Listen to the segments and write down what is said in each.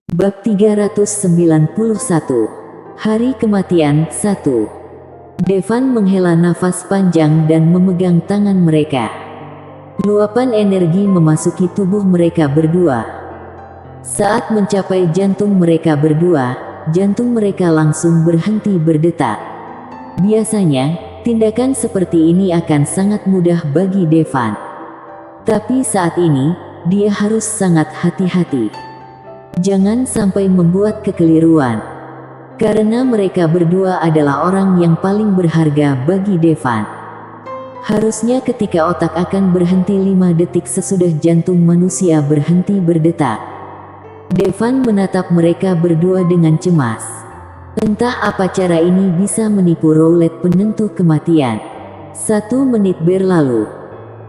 Bab 391. Hari Kematian 1. Devan menghela nafas panjang dan memegang tangan mereka. Luapan energi memasuki tubuh mereka berdua. Saat mencapai jantung mereka berdua, jantung mereka langsung berhenti berdetak. Biasanya, tindakan seperti ini akan sangat mudah bagi Devan. Tapi saat ini, dia harus sangat hati-hati. Jangan sampai membuat kekeliruan. Karena mereka berdua adalah orang yang paling berharga bagi Devan. Harusnya ketika otak akan berhenti 5 detik sesudah jantung manusia berhenti berdetak. Devan menatap mereka berdua dengan cemas. Entah apa cara ini bisa menipu roulette penentu kematian. 1 menit berlalu.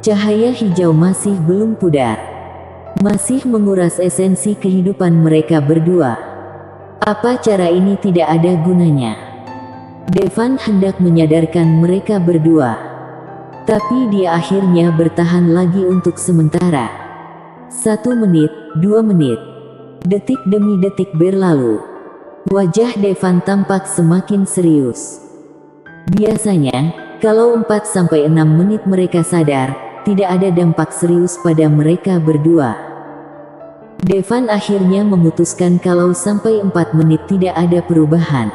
Cahaya hijau masih belum pudar. Masih menguras esensi kehidupan mereka berdua. Apa cara ini tidak ada gunanya. Devan hendak menyadarkan mereka berdua. Tapi dia akhirnya bertahan lagi untuk sementara. 1 menit, 2 menit. Detik demi detik berlalu. Wajah Devan tampak semakin serius. Biasanya, kalau 4-6 menit mereka sadar, tidak ada dampak serius pada mereka berdua. Devan akhirnya memutuskan kalau sampai 4 menit tidak ada perubahan,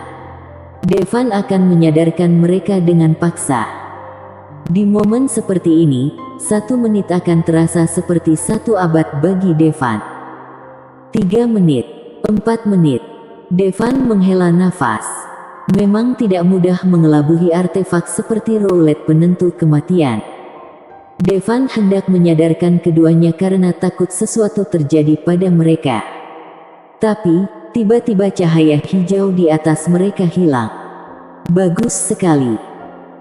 Devan akan menyadarkan mereka dengan paksa. Di momen seperti ini, 1 menit akan terasa seperti 1 abad bagi Devan. 3 menit, 4 menit. Devan menghela nafas. Memang tidak mudah mengelabuhi artefak seperti roulette penentu kematian. Devan hendak menyadarkan keduanya karena takut sesuatu terjadi pada mereka. Tapi, tiba-tiba cahaya hijau di atas mereka hilang. Bagus sekali.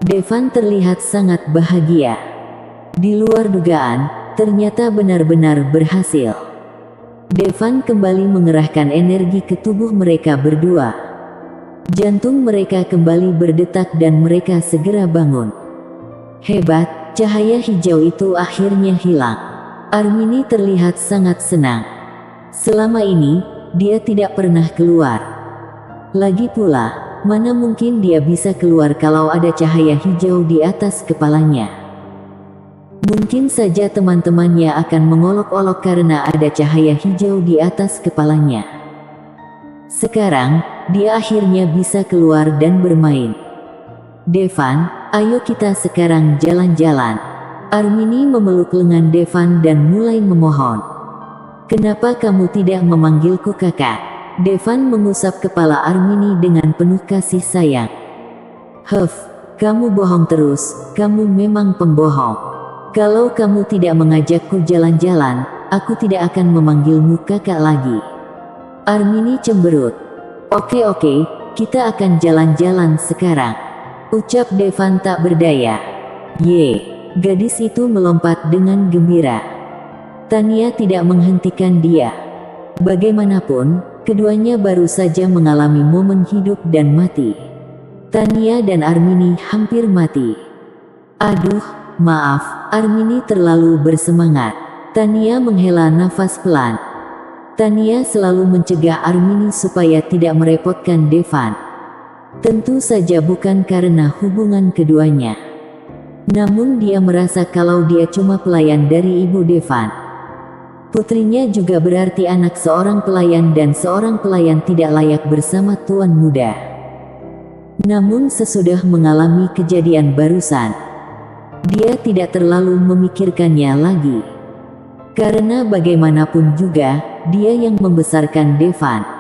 Devan terlihat sangat bahagia. Di luar dugaan, ternyata benar-benar berhasil. Devan kembali mengerahkan energi ke tubuh mereka berdua. Jantung mereka kembali berdetak dan mereka segera bangun. Hebat. Cahaya hijau itu akhirnya hilang. Armini terlihat sangat senang. Selama ini, dia tidak pernah keluar. Lagi pula, mana mungkin dia bisa keluar kalau ada cahaya hijau di atas kepalanya. Mungkin saja teman-temannya akan mengolok-olok karena ada cahaya hijau di atas kepalanya. Sekarang, dia akhirnya bisa keluar dan bermain. Devan, ayo kita sekarang jalan-jalan. Armini memeluk lengan Devan dan mulai memohon. Kenapa kamu tidak memanggilku kakak? Devan mengusap kepala Armini dengan penuh kasih sayang. Huff, kamu bohong terus, kamu memang pembohong. Kalau kamu tidak mengajakku jalan-jalan, aku tidak akan memanggilmu kakak lagi. Armini cemberut. Oke, kita akan jalan-jalan sekarang, ucap Devan tak berdaya. Ye, gadis itu melompat dengan gembira. Tania tidak menghentikan dia. Bagaimanapun, keduanya baru saja mengalami momen hidup dan mati. Tania dan Armini hampir mati. Aduh, maaf, Armini terlalu bersemangat. Tania menghela nafas pelan. Tania selalu mencegah Armini supaya tidak merepotkan Devan. Tentu saja bukan karena hubungan keduanya. Namun dia merasa kalau dia cuma pelayan dari ibu Devan. Putrinya juga berarti anak seorang pelayan dan seorang pelayan tidak layak bersama tuan muda. Namun sesudah mengalami kejadian barusan, dia tidak terlalu memikirkannya lagi. Karena bagaimanapun juga, dia yang membesarkan Devan.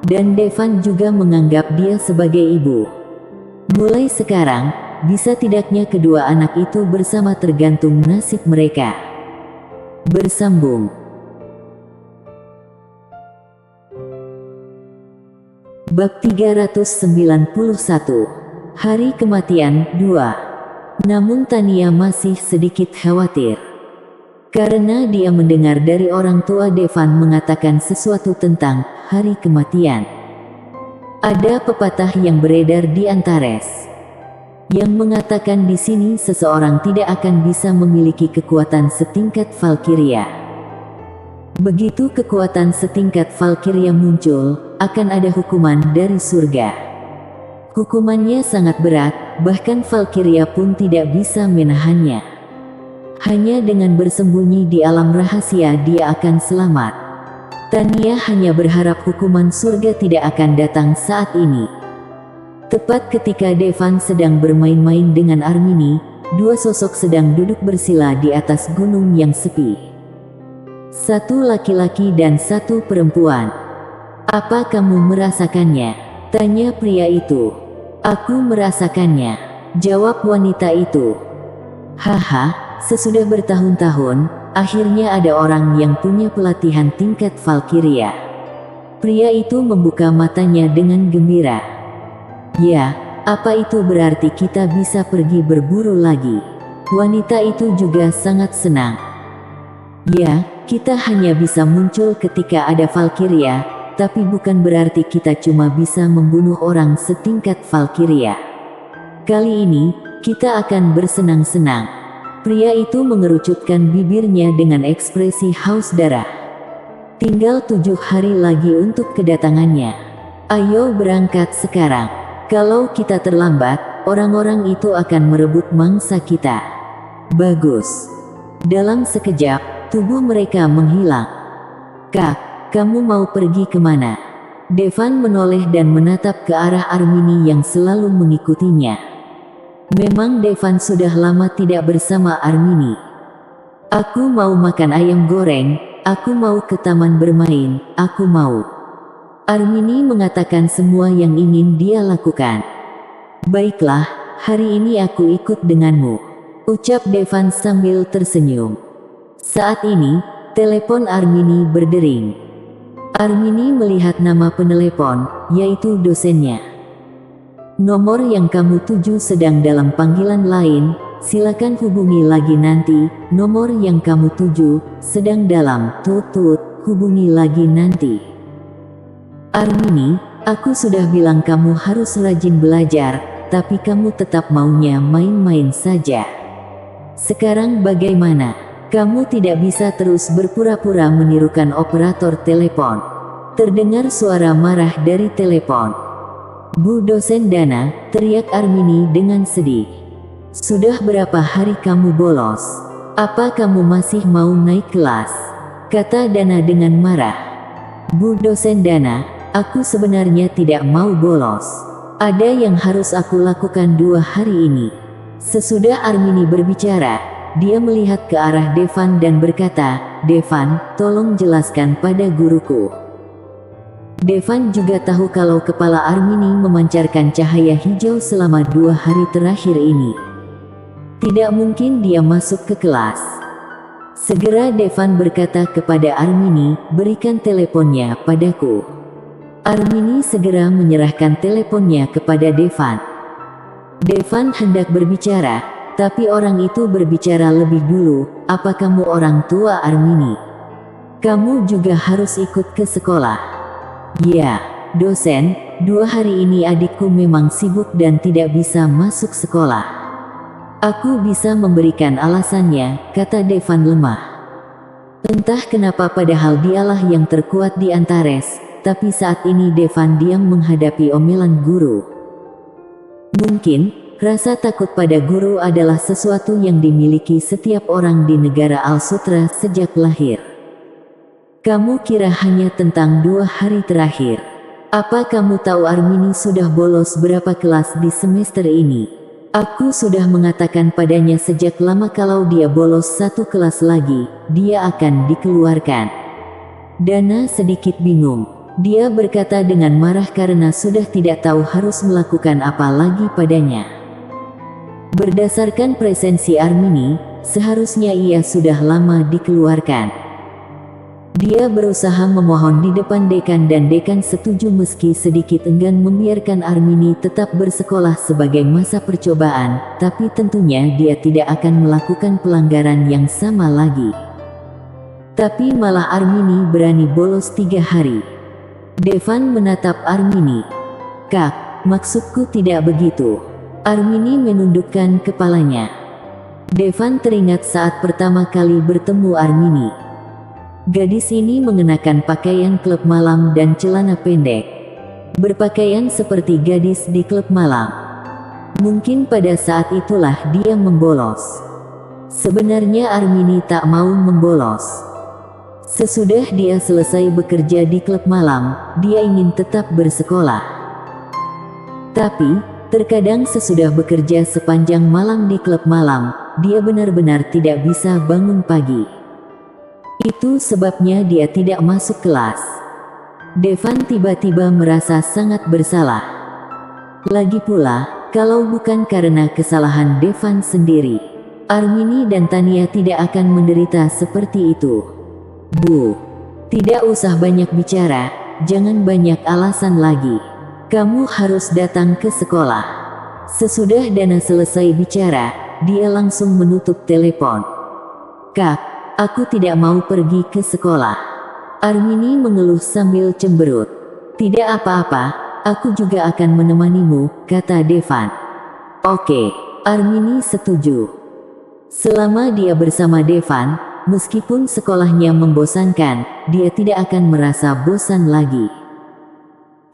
Dan Devan juga menganggap dia sebagai ibu. Mulai sekarang, bisa tidaknya kedua anak itu bersama tergantung nasib mereka. Bersambung. Bab 391. Hari Kematian 2. Namun Tania masih sedikit khawatir. Karena dia mendengar dari orang tua Devan mengatakan sesuatu tentang hari kematian. Ada pepatah yang beredar di Antares yang mengatakan di sini seseorang tidak akan bisa memiliki kekuatan setingkat Valkyria. Begitu kekuatan setingkat Valkyria muncul, akan ada hukuman dari surga. Hukumannya sangat berat, bahkan Valkyria pun tidak bisa menahannya. Hanya dengan bersembunyi di alam rahasia dia akan selamat. Tania hanya berharap hukuman surga tidak akan datang saat ini. Tepat ketika Devan sedang bermain-main dengan Armini, dua sosok sedang duduk bersila di atas gunung yang sepi. Satu laki-laki dan satu perempuan. "Apa kamu merasakannya?" tanya pria itu. "Aku merasakannya," jawab wanita itu. "Haha, sesudah bertahun-tahun, akhirnya ada orang yang punya pelatihan tingkat Valkyria." Pria itu membuka matanya dengan gembira. "Ya, apa itu berarti kita bisa pergi berburu lagi?" Wanita itu juga sangat senang. "Ya, kita hanya bisa muncul ketika ada Valkyria, tapi bukan berarti kita cuma bisa membunuh orang setingkat Valkyria. Kali ini, kita akan bersenang-senang." Pria itu mengerucutkan bibirnya dengan ekspresi haus darah. "Tinggal 7 hari lagi untuk kedatangannya. Ayo berangkat sekarang. Kalau kita terlambat, orang-orang itu akan merebut mangsa kita." Bagus. Dalam sekejap, tubuh mereka menghilang. "Kak, kamu mau pergi kemana?" Devan menoleh dan menatap ke arah Armini yang selalu mengikutinya. Memang Devan sudah lama tidak bersama Armini. "Aku mau makan ayam goreng, aku mau ke taman bermain, aku mau." Armini mengatakan semua yang ingin dia lakukan. "Baiklah, hari ini aku ikut denganmu," ucap Devan sambil tersenyum. Saat ini, telepon Armini berdering. Armini melihat nama penelepon, yaitu dosennya. "Nomor yang kamu tuju sedang dalam panggilan lain, silakan hubungi lagi nanti." "Nomor yang kamu tuju sedang dalam tutut, hubungi lagi nanti." "Armini, aku sudah bilang kamu harus rajin belajar, tapi kamu tetap maunya main-main saja. Sekarang bagaimana? Kamu tidak bisa terus berpura-pura menirukan operator telepon." Terdengar suara marah dari telepon. "Bu dosen Dana," teriak Armini dengan sedih. "Sudah berapa hari kamu bolos? Apa kamu masih mau naik kelas?" kata Dana dengan marah. "Bu dosen Dana, aku sebenarnya tidak mau bolos. Ada yang harus aku lakukan 2 hari ini." Sesudah Armini berbicara, dia melihat ke arah Devan dan berkata, "Devan, tolong jelaskan pada guruku." Devan juga tahu kalau kepala Armini memancarkan cahaya hijau selama 2 hari terakhir ini. Tidak mungkin dia masuk ke kelas. Segera Devan berkata kepada Armini, "Berikan teleponnya padaku." Armini segera menyerahkan teleponnya kepada Devan. Devan hendak berbicara, tapi orang itu berbicara lebih dulu. "Apa kamu orang tua Armini? Kamu juga harus ikut ke sekolah?" "Ya, dosen, 2 hari ini adikku memang sibuk dan tidak bisa masuk sekolah." "Aku bisa memberikan alasannya," kata Devan lemah. Entah kenapa padahal dialah yang terkuat di Antares, tapi saat ini Devan diam menghadapi omelan guru. Mungkin, rasa takut pada guru adalah sesuatu yang dimiliki setiap orang di negara Alsutra sejak lahir. "Kamu kira hanya tentang 2 hari terakhir? Apa kamu tahu Armini sudah bolos berapa kelas di semester ini? Aku sudah mengatakan padanya sejak lama kalau dia bolos 1 kelas lagi, dia akan dikeluarkan." Dana sedikit bingung. Dia berkata dengan marah karena sudah tidak tahu harus melakukan apa lagi padanya. Berdasarkan presensi Armini, seharusnya ia sudah lama dikeluarkan. Dia berusaha memohon di depan dekan dan dekan setuju meski sedikit enggan membiarkan Armini tetap bersekolah sebagai masa percobaan, tapi tentunya dia tidak akan melakukan pelanggaran yang sama lagi. Tapi malah Armini berani bolos 3 hari. Devan menatap Armini. "Kak, maksudku tidak begitu." Armini menundukkan kepalanya. Devan teringat saat pertama kali bertemu Armini. Gadis ini mengenakan pakaian klub malam dan celana pendek. Berpakaian seperti gadis di klub malam. Mungkin pada saat itulah dia membolos. Sebenarnya Armini tak mau membolos. Sesudah dia selesai bekerja di klub malam, dia ingin tetap bersekolah. Tapi, terkadang sesudah bekerja sepanjang malam di klub malam, dia benar-benar tidak bisa bangun pagi. Itu sebabnya dia tidak masuk kelas. Devan tiba-tiba merasa sangat bersalah. Lagi pula, kalau bukan karena kesalahan Devan sendiri, Armini dan Tania tidak akan menderita seperti itu. Bu, tidak usah banyak bicara, jangan banyak alasan lagi. Kamu harus datang ke sekolah. Sesudah Dana selesai bicara, dia langsung menutup telepon. Kak, aku tidak mau pergi ke sekolah. Armini mengeluh sambil cemberut. Tidak apa-apa, aku juga akan menemanimu, kata Devan. Oke, Armini setuju. Selama dia bersama Devan, meskipun sekolahnya membosankan, dia tidak akan merasa bosan lagi.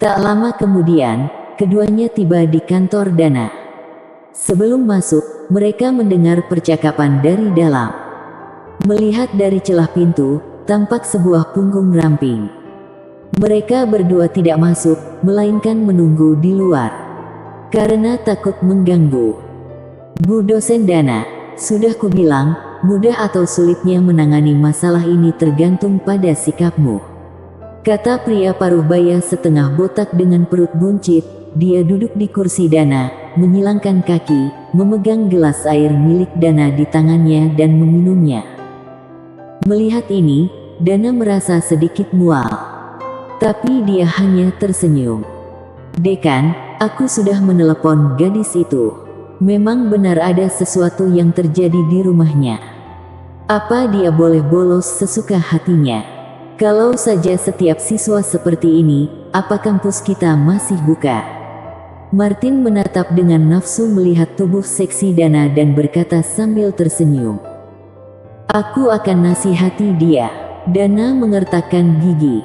Tak lama kemudian, keduanya tiba di kantor Dana. Sebelum masuk, mereka mendengar percakapan dari dalam. Melihat dari celah pintu, tampak sebuah punggung ramping. Mereka berdua tidak masuk, melainkan menunggu di luar. Karena takut mengganggu. Bu dosen Dana, sudah kubilang, mudah atau sulitnya menangani masalah ini tergantung pada sikapmu. Kata pria paruh baya setengah botak dengan perut buncit. Dia duduk di kursi Dana, menyilangkan kaki, memegang gelas air milik Dana di tangannya dan meminumnya. Melihat ini, Dana merasa sedikit mual. Tapi dia hanya tersenyum. Dekan, aku sudah menelepon gadis itu. Memang benar ada sesuatu yang terjadi di rumahnya. Apa dia boleh bolos sesuka hatinya? Kalau saja setiap siswa seperti ini, apa kampus kita masih buka? Martin menatap dengan nafsu melihat tubuh seksi Dana dan berkata sambil tersenyum. Aku akan nasihati dia. Dana mengertakkan gigi.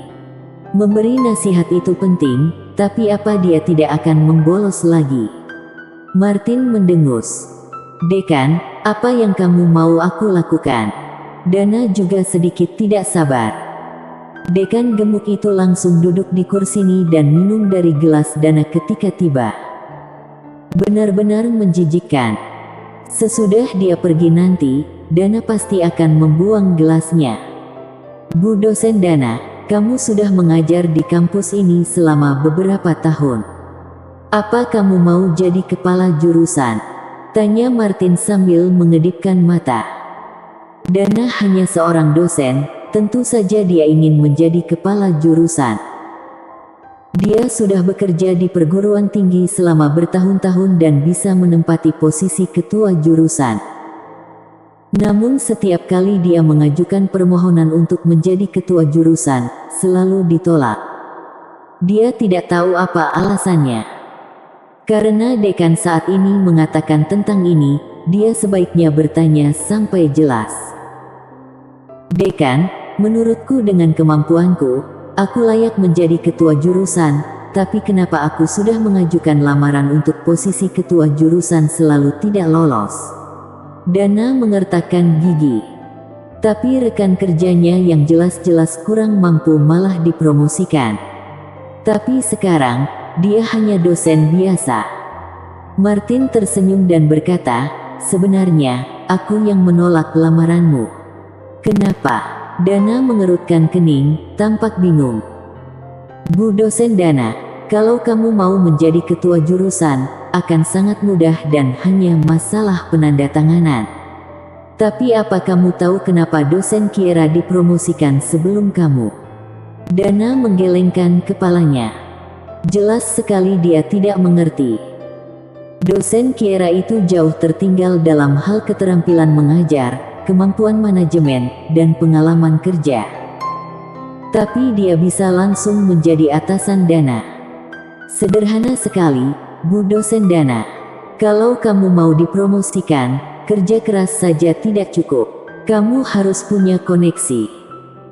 Memberi nasihat itu penting, tapi apa dia tidak akan membolos lagi? Martin mendengus. Dekan, apa yang kamu mau aku lakukan? Dana juga sedikit tidak sabar. Dekan gemuk itu langsung duduk di kursi dan minum dari gelas Dana ketika tiba. Benar-benar menjijikkan. Sesudah dia pergi nanti, Dana pasti akan membuang gelasnya. Bu dosen Dana, kamu sudah mengajar di kampus ini selama beberapa tahun. Apa kamu mau jadi kepala jurusan? Tanya Martin sambil mengedipkan mata. Dana hanya seorang dosen, tentu saja dia ingin menjadi kepala jurusan. Dia sudah bekerja di perguruan tinggi selama bertahun-tahun dan bisa menempati posisi ketua jurusan. Namun setiap kali dia mengajukan permohonan untuk menjadi ketua jurusan, selalu ditolak. Dia tidak tahu apa alasannya. Karena dekan saat ini mengatakan tentang ini, dia sebaiknya bertanya sampai jelas. Dekan, menurutku dengan kemampuanku, aku layak menjadi ketua jurusan, tapi kenapa aku sudah mengajukan lamaran untuk posisi ketua jurusan selalu tidak lolos? Dana mengertakkan gigi. Tapi rekan kerjanya yang jelas-jelas kurang mampu malah dipromosikan. Tapi sekarang, dia hanya dosen biasa. Martin tersenyum dan berkata, sebenarnya, aku yang menolak lamaranmu. Kenapa? Dana mengerutkan kening, tampak bingung. Bu dosen Dana, kalau kamu mau menjadi ketua jurusan, akan sangat mudah dan hanya masalah penandatanganan. Tapi apa kamu tahu kenapa dosen Kiera dipromosikan sebelum kamu? Dana menggelengkan kepalanya. Jelas sekali dia tidak mengerti. Dosen Kiera itu jauh tertinggal dalam hal keterampilan mengajar, kemampuan manajemen, dan pengalaman kerja. Tapi dia bisa langsung menjadi atasan Dana. Sederhana sekali, Bu dosen Dana. Kalau kamu mau dipromosikan, kerja keras saja tidak cukup. Kamu harus punya koneksi.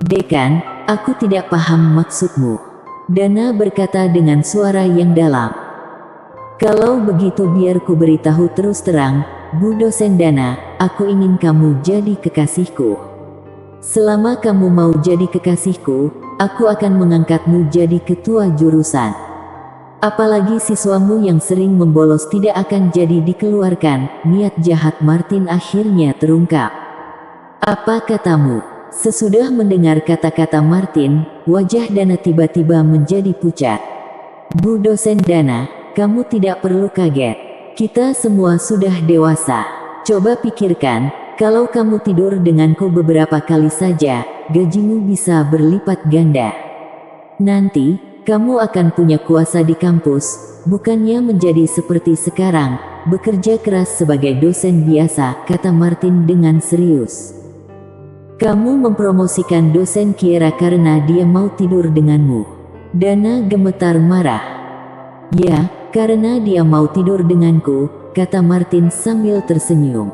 Dekan, aku tidak paham maksudmu. Dana berkata dengan suara yang dalam. Kalau begitu biar ku beritahu terus terang, Bu dosen Dana, aku ingin kamu jadi kekasihku. Selama kamu mau jadi kekasihku, aku akan mengangkatmu jadi ketua jurusan. Apalagi siswamu yang sering membolos tidak akan jadi dikeluarkan. Niat jahat Martin akhirnya terungkap. Apa katamu? Sesudah mendengar kata-kata Martin, wajah Dana tiba-tiba menjadi pucat. Bu dosen Dana, kamu tidak perlu kaget. Kita semua sudah dewasa. Coba pikirkan, kalau kamu tidur denganku beberapa kali saja, gajimu bisa berlipat ganda. Nanti, kamu akan punya kuasa di kampus, bukannya menjadi seperti sekarang, bekerja keras sebagai dosen biasa, kata Martin dengan serius. Kamu mempromosikan dosen Kiera karena dia mau tidur denganmu. Dana gemetar marah. Ya, karena dia mau tidur denganku, kata Martin sambil tersenyum.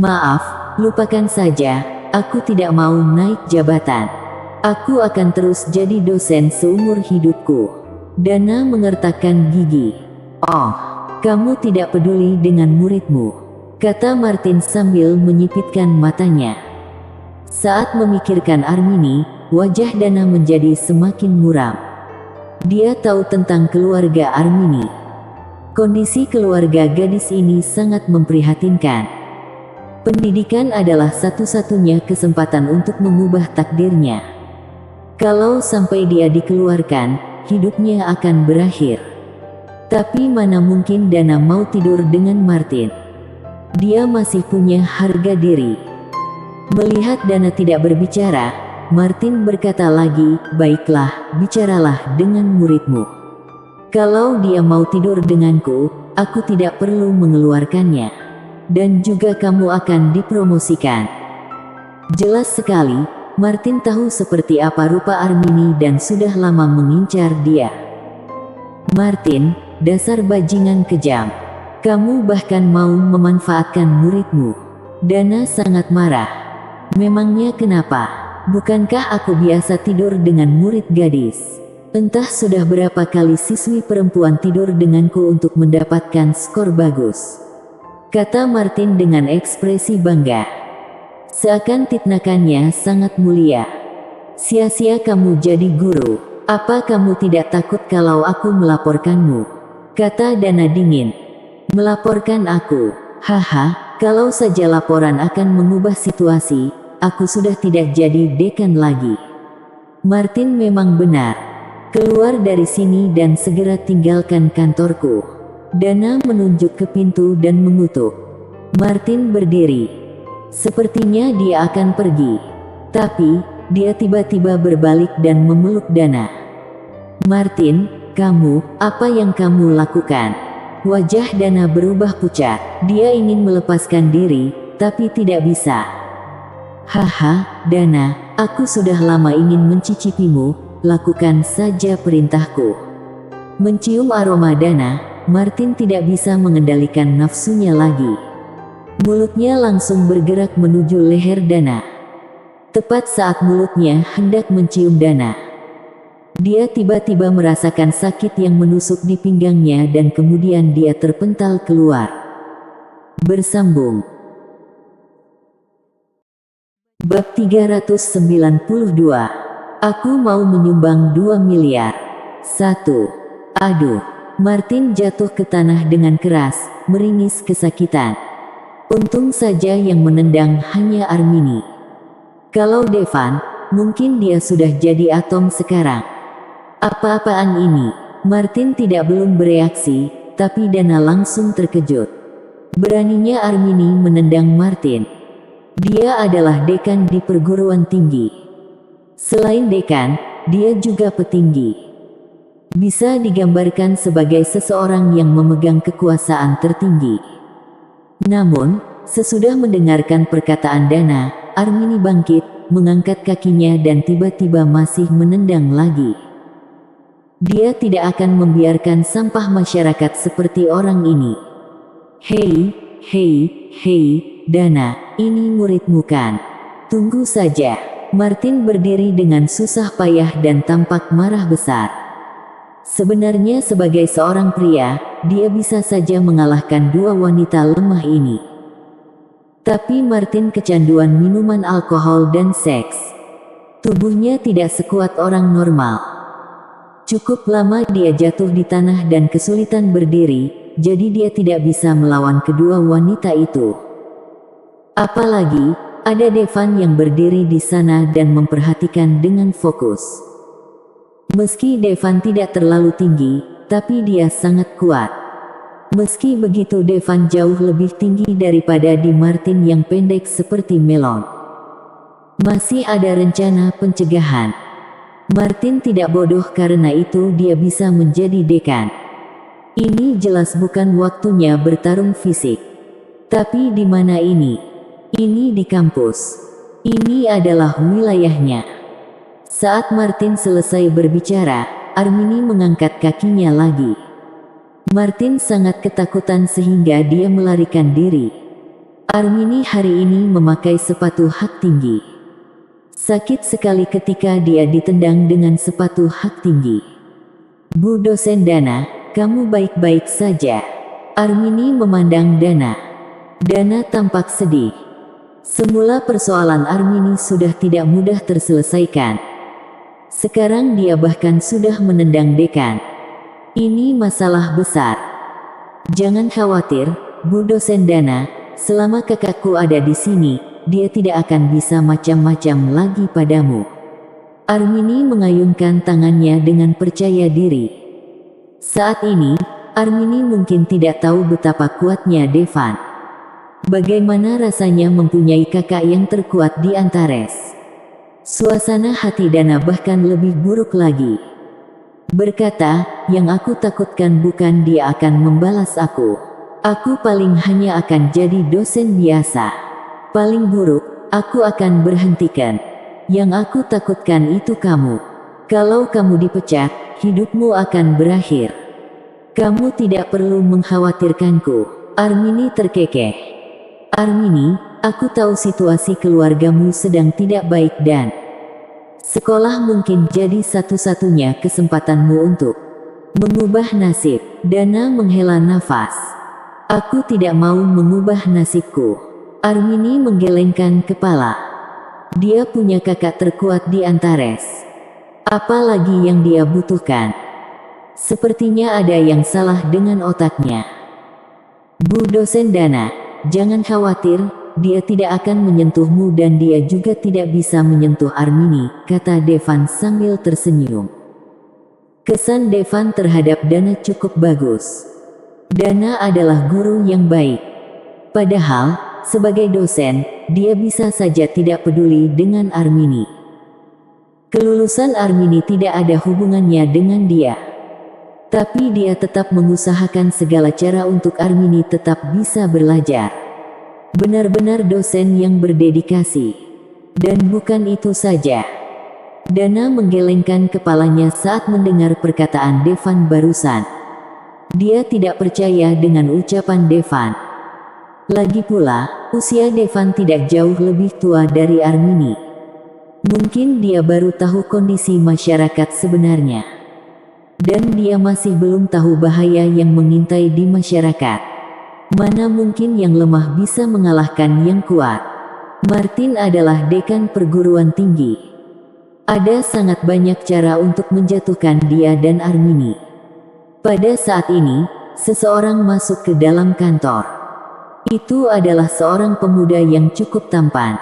Maaf, lupakan saja, aku tidak mau naik jabatan. Aku akan terus jadi dosen seumur hidupku. Dana mengertakkan gigi. Oh, kamu tidak peduli dengan muridmu, kata Martin sambil menyipitkan matanya. Saat memikirkan Armini, wajah Dana menjadi semakin muram. Dia tahu tentang keluarga Armini. Kondisi keluarga gadis ini sangat memprihatinkan. Pendidikan adalah satu-satunya kesempatan untuk mengubah takdirnya. Kalau sampai dia dikeluarkan, hidupnya akan berakhir. Tapi mana mungkin Dana mau tidur dengan Martin. Dia masih punya harga diri. Melihat Dana tidak berbicara, Martin berkata lagi, baiklah, bicaralah dengan muridmu. Kalau dia mau tidur denganku, aku tidak perlu mengeluarkannya. Dan juga kamu akan dipromosikan. Jelas sekali, Martin tahu seperti apa rupa Armini dan sudah lama mengincar dia. Martin, dasar bajingan kejam. Kamu bahkan mau memanfaatkan muridmu. Dana sangat marah. Memangnya kenapa? Bukankah aku biasa tidur dengan murid gadis? Entah sudah berapa kali siswi perempuan tidur denganku untuk mendapatkan skor bagus, kata Martin dengan ekspresi bangga. Seakan titnakannya sangat mulia. Sia-sia kamu jadi guru. Apa kamu tidak takut kalau aku melaporkanmu? Kata Dana dingin. Melaporkan aku? Haha, kalau saja laporan akan mengubah situasi, aku sudah tidak jadi dekan lagi. Martin memang benar. Keluar dari sini dan segera tinggalkan kantorku. Dana menunjuk ke pintu dan mengutuk. Martin berdiri. Sepertinya dia akan pergi. Tapi, dia tiba-tiba berbalik dan memeluk Dana. Martin, kamu, apa yang kamu lakukan? Wajah Dana berubah pucat. Dia ingin melepaskan diri, tapi tidak bisa. Haha, Dana, aku sudah lama ingin mencicipimu, lakukan saja perintahku. Mencium aroma Dana, Martin tidak bisa mengendalikan nafsunya lagi. Mulutnya langsung bergerak menuju leher Dana. Tepat saat mulutnya hendak mencium Dana, dia tiba-tiba merasakan sakit yang menusuk di pinggangnya dan kemudian dia terpental keluar. Bersambung. Bab 392. Aku mau menyumbang 2 miliar. 1. Aduh. Martin jatuh ke tanah dengan keras, meringis kesakitan. Untung saja yang menendang hanya Armini. Kalau Devan, mungkin dia sudah jadi atom sekarang. Apa-apaan ini? Martin belum bereaksi, tapi Dana langsung terkejut. Beraninya Armini menendang Martin. Dia adalah dekan di perguruan tinggi. Selain dekan, dia juga petinggi. Bisa digambarkan sebagai seseorang yang memegang kekuasaan tertinggi. Namun, sesudah mendengarkan perkataan Dana, Armini bangkit, mengangkat kakinya dan tiba-tiba masih menendang lagi. Dia tidak akan membiarkan sampah masyarakat seperti orang ini. Hei, Dana, ini muridmu kan? Tunggu saja. Martin berdiri dengan susah payah dan tampak marah besar. Sebenarnya sebagai seorang pria, dia bisa saja mengalahkan dua wanita lemah ini. Tapi Martin kecanduan minuman alkohol dan seks. Tubuhnya tidak sekuat orang normal. Cukup lama dia jatuh di tanah dan kesulitan berdiri, jadi dia tidak bisa melawan kedua wanita itu. Apalagi, ada Devan yang berdiri di sana dan memperhatikan dengan fokus. Meski Devan tidak terlalu tinggi, tapi dia sangat kuat. Meski begitu Devan jauh lebih tinggi daripada Di Martin yang pendek seperti melon. Masih ada rencana pencegahan. Martin tidak bodoh karena itu dia bisa menjadi dekan. Ini jelas bukan waktunya bertarung fisik. Tapi di mana ini? Ini di kampus. Ini adalah wilayahnya. Saat Martin selesai berbicara, Armini mengangkat kakinya lagi. Martin sangat ketakutan sehingga dia melarikan diri. Armini hari ini memakai sepatu hak tinggi. Sakit sekali ketika dia ditendang dengan sepatu hak tinggi. Bu dosen Dana, kamu baik-baik saja? Armini memandang Dana. Dana tampak sedih. Semula persoalan Armini sudah tidak mudah terselesaikan. Sekarang dia bahkan sudah menendang dekan. Ini masalah besar. Jangan khawatir, Bu dosen Dana, selama kakakku ada di sini, dia tidak akan bisa macam-macam lagi padamu. Armini mengayunkan tangannya dengan percaya diri. Saat ini, Armini mungkin tidak tahu betapa kuatnya Devan. Bagaimana rasanya mempunyai kakak yang terkuat di Antares. Suasana hati Dana bahkan lebih buruk lagi. Berkata, yang aku takutkan bukan dia akan membalas aku. Aku paling hanya akan jadi dosen biasa. Paling buruk, aku akan berhentikan. Yang aku takutkan itu kamu. Kalau kamu dipecat, hidupmu akan berakhir. Kamu tidak perlu mengkhawatirkanku. Armini terkekeh. Armini, aku tahu situasi keluargamu sedang tidak baik dan sekolah mungkin jadi satu-satunya kesempatanmu untuk mengubah nasib. Dana menghela nafas. Aku tidak mau mengubah nasibku. Armini menggelengkan kepala. Dia punya kakak terkuat di Antares. Apa lagi yang dia butuhkan? Sepertinya ada yang salah dengan otaknya. Bu dosen Dana, jangan khawatir, dia tidak akan menyentuhmu dan dia juga tidak bisa menyentuh Armini, kata Devan sambil tersenyum. Kesan Devan terhadap Dana cukup bagus. Dana adalah guru yang baik. Padahal, sebagai dosen, dia bisa saja tidak peduli dengan Armini. Kelulusan Armini tidak ada hubungannya dengan dia. Tapi dia tetap mengusahakan segala cara untuk Armini tetap bisa belajar. Benar-benar dosen yang berdedikasi. Dan bukan itu saja. Dana menggelengkan kepalanya saat mendengar perkataan Devan barusan. Dia tidak percaya dengan ucapan Devan. Lagi pula, usia Devan tidak jauh lebih tua dari Armini. Mungkin dia baru tahu kondisi masyarakat sebenarnya. Dan dia masih belum tahu bahaya yang mengintai di masyarakat. Mana mungkin yang lemah bisa mengalahkan yang kuat. Martin adalah dekan perguruan tinggi. Ada sangat banyak cara untuk menjatuhkan dia dan Armini. Pada saat ini, seseorang masuk ke dalam kantor. Itu adalah seorang pemuda yang cukup tampan.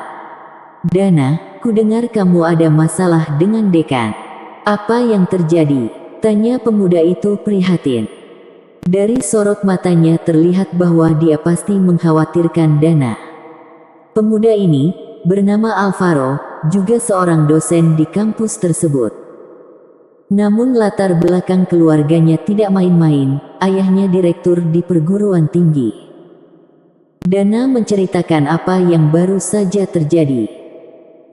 Dana, kudengar kamu ada masalah dengan dekan. Apa yang terjadi? Tanya pemuda itu prihatin. Dari sorot matanya terlihat bahwa dia pasti mengkhawatirkan Dana. Pemuda ini, bernama Alvaro, juga seorang dosen di kampus tersebut. Namun latar belakang keluarganya tidak main-main, ayahnya direktur di perguruan tinggi. Dana menceritakan apa yang baru saja terjadi.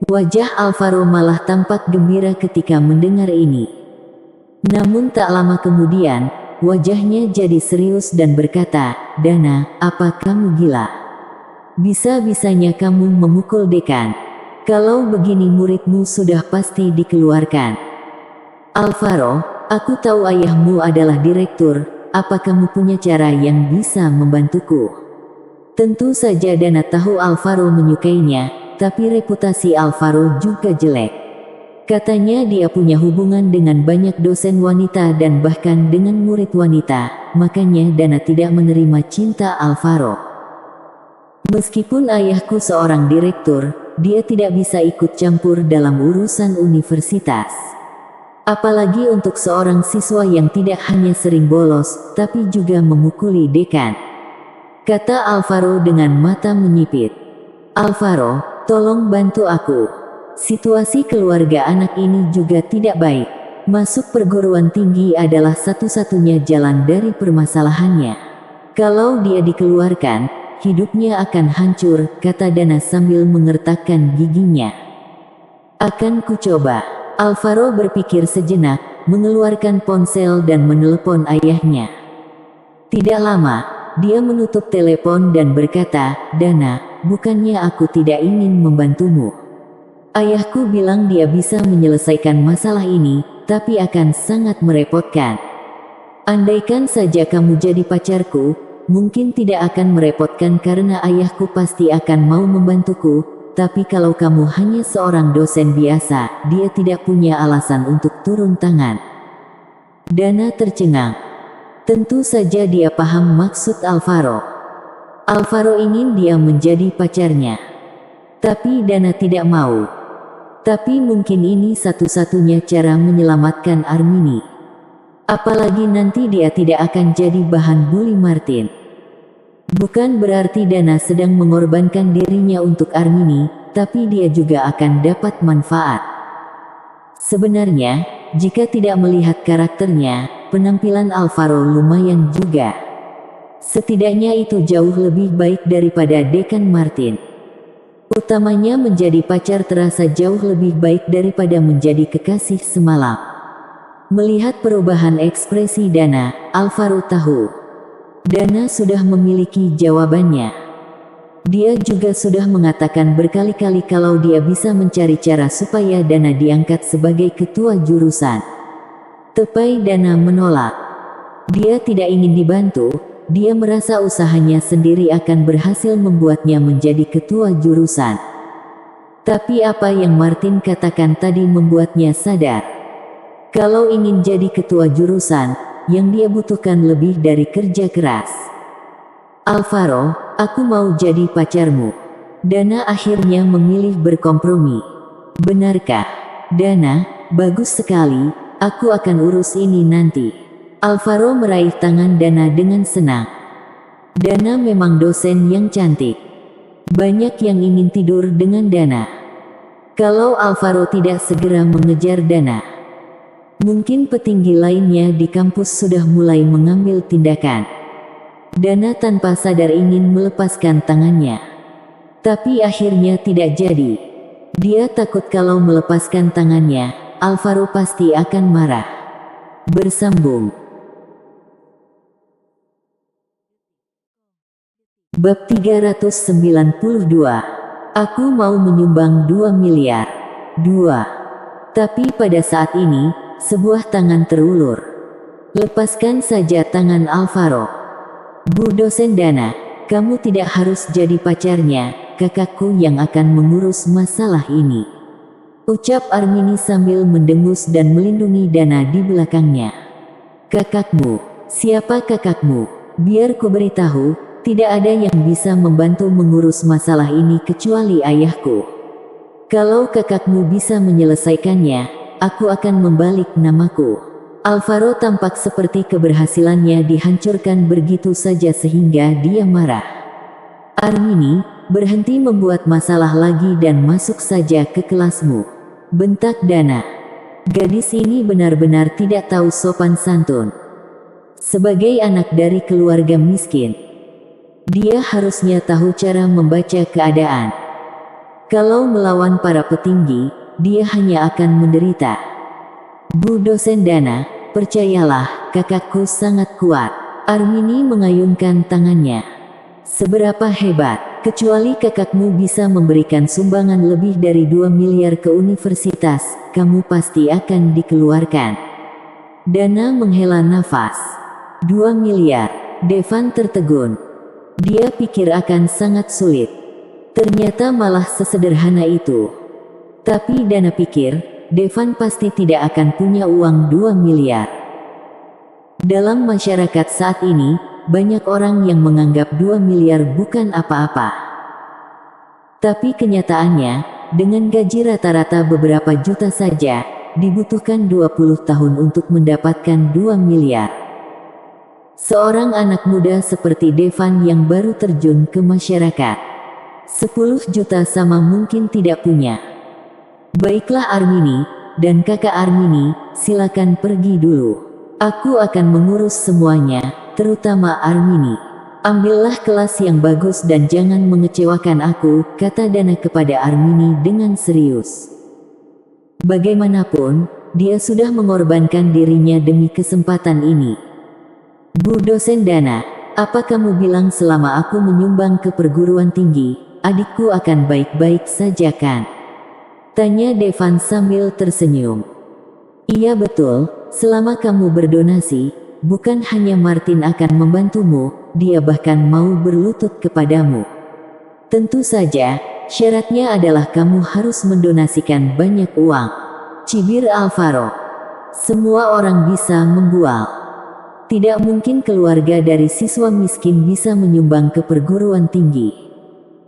Wajah Alvaro malah tampak gembira ketika mendengar ini. Namun tak lama kemudian, wajahnya jadi serius dan berkata, Dana, apa kamu gila? Bisa-bisanya kamu memukul dekan. Kalau begini muridmu sudah pasti dikeluarkan. Alvaro, aku tahu ayahmu adalah direktur, apa kamu punya cara yang bisa membantuku? Tentu saja Dana tahu Alvaro menyukainya, tapi reputasi Alvaro juga jelek. Katanya dia punya hubungan dengan banyak dosen wanita dan bahkan dengan murid wanita, makanya Dana tidak menerima cinta Alvaro. Meskipun ayahku seorang direktur, dia tidak bisa ikut campur dalam urusan universitas. Apalagi untuk seorang siswa yang tidak hanya sering bolos, tapi juga memukuli dekan. Kata Alvaro dengan mata menyipit. Alvaro, tolong bantu aku. Situasi keluarga anak ini juga tidak baik. Masuk perguruan tinggi adalah satu-satunya jalan dari permasalahannya. Kalau dia dikeluarkan, hidupnya akan hancur, kata Dana sambil mengertakkan giginya. Akan kucoba. Alvaro berpikir sejenak, mengeluarkan ponsel dan menelepon ayahnya. Tidak lama, dia menutup telepon dan berkata, Dana, bukannya aku tidak ingin membantumu. Ayahku bilang dia bisa menyelesaikan masalah ini, tapi akan sangat merepotkan. Andaikan saja kamu jadi pacarku, mungkin tidak akan merepotkan karena ayahku pasti akan mau membantuku, tapi kalau kamu hanya seorang dosen biasa, dia tidak punya alasan untuk turun tangan. Dana tercengang. Tentu saja dia paham maksud Alvaro. Alvaro ingin dia menjadi pacarnya. Tapi Dana tidak mau. Tapi mungkin ini satu-satunya cara menyelamatkan Armini. Apalagi nanti dia tidak akan jadi bahan bully Martin. Bukan berarti Dana sedang mengorbankan dirinya untuk Armini, tapi dia juga akan dapat manfaat. Sebenarnya, jika tidak melihat karakternya, penampilan Alvaro lumayan juga. Setidaknya itu jauh lebih baik daripada Dekan Martin. Utamanya menjadi pacar terasa jauh lebih baik daripada menjadi kekasih semalam. Melihat perubahan ekspresi Dana, Alvaro tahu. Dana sudah memiliki jawabannya. Dia juga sudah mengatakan berkali-kali kalau dia bisa mencari cara supaya Dana diangkat sebagai ketua jurusan. Tapi Dana menolak. Dia tidak ingin dibantu, dia merasa usahanya sendiri akan berhasil membuatnya menjadi ketua jurusan. Tapi apa yang Martin katakan tadi membuatnya sadar. Kalau ingin jadi ketua jurusan, yang dia butuhkan lebih dari kerja keras. Alvaro, aku mau jadi pacarmu. Dana akhirnya memilih berkompromi. Benarkah? Dana, bagus sekali, aku akan urus ini nanti. Alvaro meraih tangan Dana dengan senang. Dana memang dosen yang cantik. Banyak yang ingin tidur dengan Dana. Kalau Alvaro tidak segera mengejar Dana, mungkin petinggi lainnya di kampus sudah mulai mengambil tindakan. Dana tanpa sadar ingin melepaskan tangannya. Tapi akhirnya tidak jadi. Dia takut kalau melepaskan tangannya, Alvaro pasti akan marah. Bersambung. Bab 392. Aku mau menyumbang 2 miliar. 2. Tapi pada saat ini, sebuah tangan terulur. Lepaskan saja tangan Alvaro. Bu dosen Dana, kamu tidak harus jadi pacarnya, kakakku yang akan mengurus masalah ini. Ucap Armini sambil mendengus dan melindungi Dana di belakangnya. Kakakmu? Siapa kakakmu? Biar ku beritahu, tidak ada yang bisa membantu mengurus masalah ini kecuali ayahku. Kalau kakakmu bisa menyelesaikannya, aku akan membalik namaku. Alvaro tampak seperti keberhasilannya dihancurkan begitu saja sehingga dia marah. Armini, berhenti membuat masalah lagi dan masuk saja ke kelasmu. Bentak Dana. Gadis ini benar-benar tidak tahu sopan santun. Sebagai anak dari keluarga miskin, dia harusnya tahu cara membaca keadaan. Kalau melawan para petinggi, dia hanya akan menderita. Bu dosen Dana, percayalah, kakakku sangat kuat. Armini mengayunkan tangannya. Seberapa hebat? kecuali kakakmu bisa memberikan sumbangan lebih dari 2 miliar ke universitas, kamu pasti akan dikeluarkan. Dana menghela nafas. 2 miliar. Devan tertegun. Dia pikir akan sangat sulit. Ternyata malah sesederhana itu. Tapi Dana pikir, Devan pasti tidak akan punya uang 2 miliar. Dalam masyarakat saat ini, banyak orang yang menganggap 2 miliar bukan apa-apa. Tapi kenyataannya, dengan gaji rata-rata beberapa juta saja, dibutuhkan 20 tahun untuk mendapatkan 2 miliar. Seorang anak muda seperti Devan yang baru terjun ke masyarakat, 10 juta sama mungkin tidak punya. Baiklah Armini, dan kakak Armini, silakan pergi dulu. Aku akan mengurus semuanya, terutama Armini. Ambillah kelas yang bagus dan jangan mengecewakan aku, kata Dana kepada Armini dengan serius. Bagaimanapun, dia sudah mengorbankan dirinya demi kesempatan ini. Bu dosen Dana, apa kamu bilang selama aku menyumbang ke perguruan tinggi, adikku akan baik-baik saja kan? Tanya Devan sambil tersenyum. Iya betul, selama kamu berdonasi, bukan hanya Martin akan membantumu, dia bahkan mau berlutut kepadamu. Tentu saja, syaratnya adalah kamu harus mendonasikan banyak uang. Cibir Alvaro. Semua orang bisa membual. Tidak mungkin keluarga dari siswa miskin bisa menyumbang ke perguruan tinggi.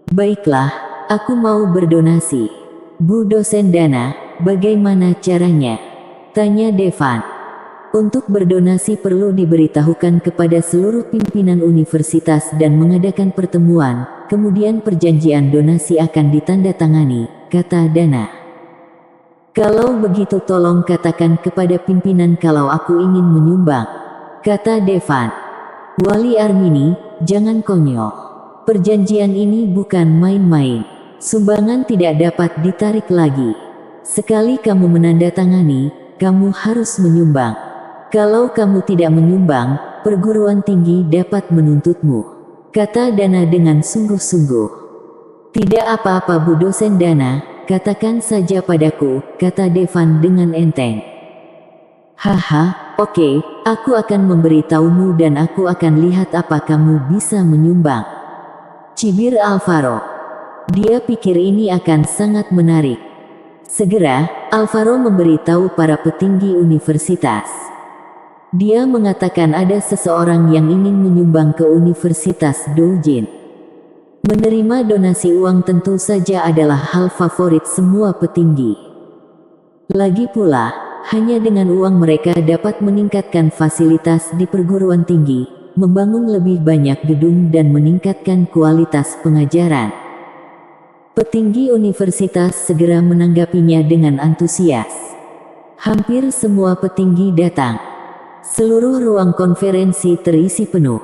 Baiklah, aku mau berdonasi. Bu dosen Dana, bagaimana caranya? Tanya Devan. Untuk berdonasi perlu diberitahukan kepada seluruh pimpinan universitas dan mengadakan pertemuan, kemudian perjanjian donasi akan ditandatangani, kata Dana. Kalau begitu tolong katakan kepada pimpinan kalau aku ingin menyumbang, kata Devan. Wali Armini, jangan konyol. Perjanjian ini bukan main-main. Sumbangan tidak dapat ditarik lagi. Sekali kamu menandatangani, kamu harus menyumbang. Kalau kamu tidak menyumbang, perguruan tinggi dapat menuntutmu, kata Dana dengan sungguh-sungguh. Tidak apa-apa Bu dosen Dana, katakan saja padaku, kata Devan dengan enteng. Haha, oke, aku akan memberitahumu dan aku akan lihat apa kamu bisa menyumbang. Cibir Alvaro. Dia pikir ini akan sangat menarik. Segera, Alvaro memberitahu para petinggi universitas. Dia mengatakan ada seseorang yang ingin menyumbang ke Universitas Doujin. Menerima donasi uang tentu saja adalah hal favorit semua petinggi. Lagi pula, hanya dengan uang mereka dapat meningkatkan fasilitas di perguruan tinggi, membangun lebih banyak gedung dan meningkatkan kualitas pengajaran. Petinggi universitas segera menanggapinya dengan antusias. Hampir semua petinggi datang. Seluruh ruang konferensi terisi penuh.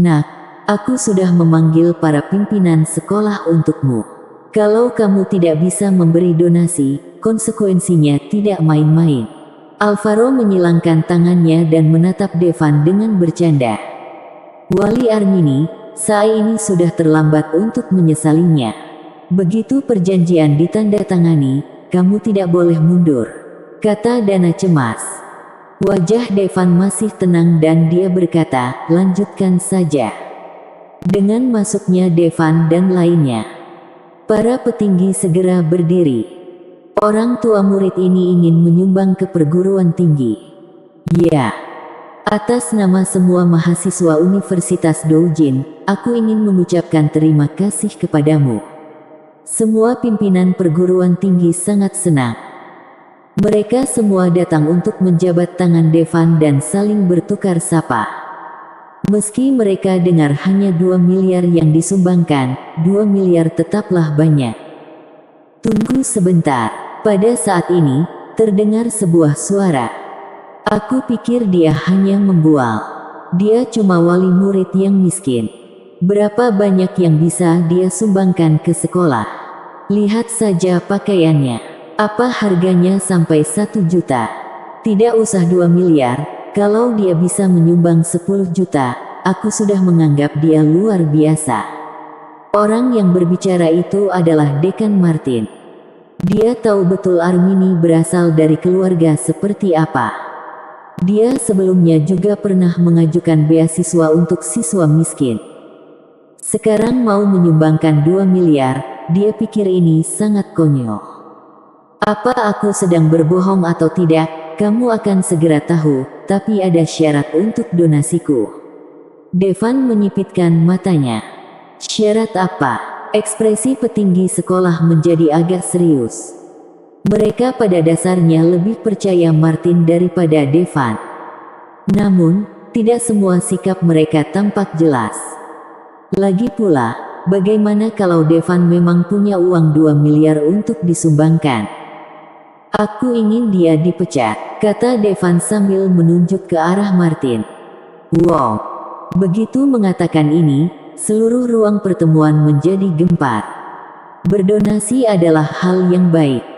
Nak, aku sudah memanggil para pimpinan sekolah untukmu. Kalau kamu tidak bisa memberi donasi, konsekuensinya tidak main-main. Alvaro menyilangkan tangannya dan menatap Devan dengan bercanda. Wali Armini, saat ini sudah terlambat untuk menyesalinya. Begitu perjanjian ditandatangani, kamu tidak boleh mundur, kata Dana cemas. Wajah Devan masih tenang dan dia berkata, lanjutkan saja. Dengan masuknya Devan dan lainnya, para petinggi segera berdiri. Orang tua murid ini ingin menyumbang ke perguruan tinggi. Ya. Atas nama semua mahasiswa Universitas Doujin, aku ingin mengucapkan terima kasih kepadamu. Semua pimpinan perguruan tinggi sangat senang. Mereka semua datang untuk menjabat tangan Devan dan saling bertukar sapa. Meski mereka dengar hanya 2 miliar yang disumbangkan, 2 miliar tetaplah banyak. Tunggu sebentar, pada saat ini, terdengar sebuah suara. Aku pikir dia hanya membual. Dia cuma wali murid yang miskin. Berapa banyak yang bisa dia sumbangkan ke sekolah? Lihat saja pakaiannya. Apa harganya sampai 1 juta? Tidak usah 2 miliar, kalau dia bisa menyumbang 10 juta, aku sudah menganggap dia luar biasa. Orang yang berbicara itu adalah Dekan Martin. Dia tahu betul Armini berasal dari keluarga seperti apa. Dia sebelumnya juga pernah mengajukan beasiswa untuk siswa miskin. Sekarang mau menyumbangkan 2 miliar, dia pikir ini sangat konyol. Apa aku sedang berbohong atau tidak, kamu akan segera tahu, tapi ada syarat untuk donasiku. Devan menyipitkan matanya. Syarat apa? Ekspresi petinggi sekolah menjadi agak serius. Mereka pada dasarnya lebih percaya Martin daripada Devan. Namun, tidak semua sikap mereka tampak jelas. Lagi pula, bagaimana kalau Devan memang punya uang 2 miliar untuk disumbangkan? Aku ingin dia dipecat, kata Devan sambil menunjuk ke arah Martin. Wow. Begitu mengatakan ini, seluruh ruang pertemuan menjadi gempar. Berdonasi adalah hal yang baik.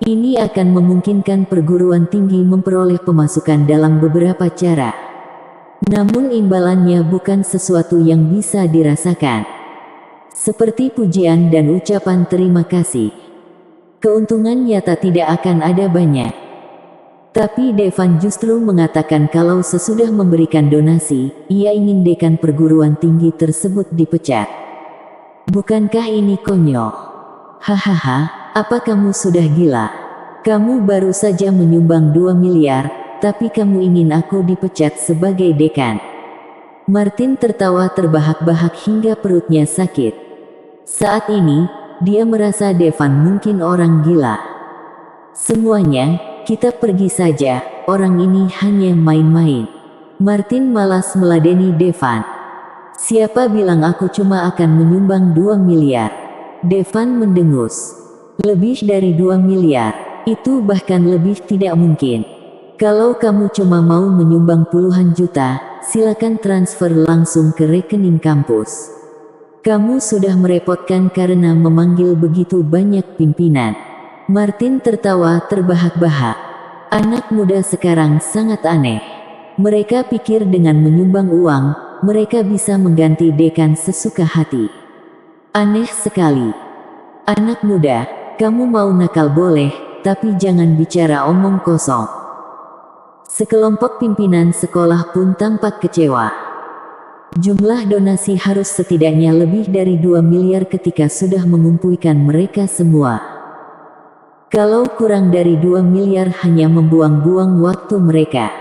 Ini akan memungkinkan perguruan tinggi memperoleh pemasukan dalam beberapa cara. Namun imbalannya bukan sesuatu yang bisa dirasakan. Seperti pujian dan ucapan terima kasih. Keuntungan nyata tidak akan ada banyak. Tapi Devan justru mengatakan kalau sesudah memberikan donasi, ia ingin dekan perguruan tinggi tersebut dipecat. Bukankah ini konyol? Hahaha. Apa kamu sudah gila? Kamu baru saja menyumbang 2 miliar, tapi kamu ingin aku dipecat sebagai dekan. Martin tertawa terbahak-bahak hingga perutnya sakit. Saat ini, dia merasa Devan mungkin orang gila. Semuanya, kita pergi saja, orang ini hanya main-main. Martin malas meladeni Devan. Siapa bilang aku cuma akan menyumbang 2 miliar? Devan mendengus. Lebih dari 2 miliar, itu bahkan lebih tidak mungkin. Kalau kamu cuma mau menyumbang puluhan juta, silakan transfer langsung ke rekening kampus. Kamu sudah merepotkan karena memanggil begitu banyak pimpinan. Martin tertawa terbahak-bahak. Anak muda sekarang sangat aneh. Mereka pikir dengan menyumbang uang, mereka bisa mengganti dekan sesuka hati. Aneh sekali. Anak muda, kamu mau nakal boleh, tapi jangan bicara omong kosong. Sekelompok pimpinan sekolah pun tampak kecewa. Jumlah donasi harus setidaknya lebih dari 2 miliar ketika sudah mengumpulkan mereka semua. Kalau kurang dari 2 miliar hanya membuang-buang waktu mereka.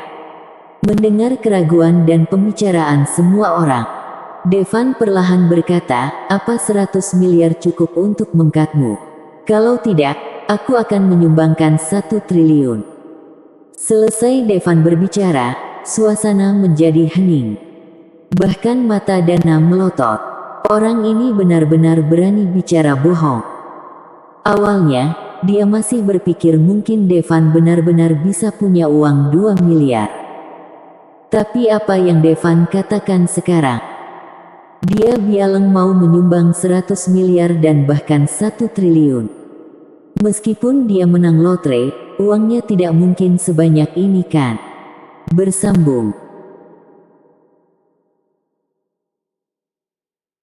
Mendengar keraguan dan pembicaraan semua orang, Devan perlahan berkata, apa 100 miliar cukup untuk mengkatmu? Kalau tidak, aku akan menyumbangkan 1 triliun. Selesai Devan berbicara, suasana menjadi hening. Bahkan mata Dana melotot. Orang ini benar-benar berani bicara bohong. Awalnya, dia masih berpikir mungkin Devan benar-benar bisa punya uang 2 miliar. Tapi apa yang Devan katakan sekarang? Dia bilang mau menyumbang 100 miliar dan bahkan 1 triliun. Meskipun dia menang lotre, uangnya tidak mungkin sebanyak ini kan? Bersambung.